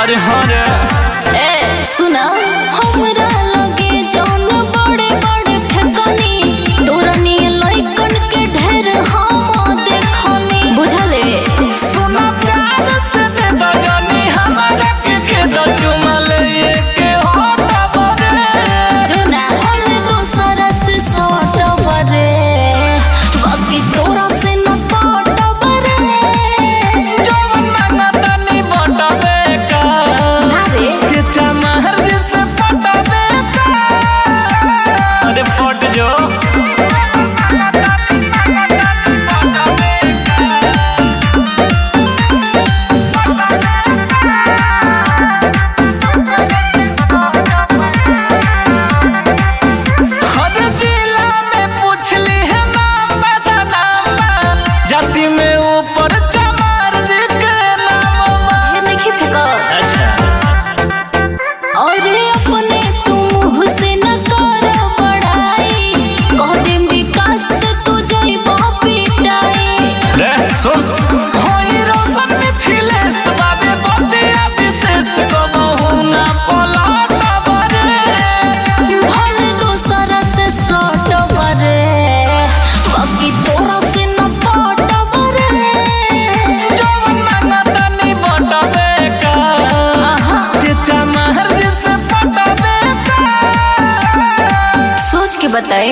अरे हाँ रे ए सुना हमरा लगे जौन बड़े बड़े फेकनी तोरनी लइकन के ढेर हम देखनी बुझले सुना प्यार से दे दो जानी हमारा के दो चुमा ले के होता बरे जो ना हल दूसरा से सट बरे बाकी तोरा से न पट बरे जौन मांगता नहीं बटवे का ना रे के चमहर जिसे पटवे का अरे पट जो जाति में ऊपर चमार जी के नाम हे नहीं फेकर अच्छा और अपने तुम से न कर बड़ाई कह दे विकास से तू जइबा पिटाई रे सुन होई रोशन मिथिलेश बाबे बतिया विशेष कबहू ना पलट बरे भल दूसरा से सट बरे बाकी तोरा से न पट बरे जौन मांगता नहीं बटवे का के चमहर जिसे पटवे का सोच के बताई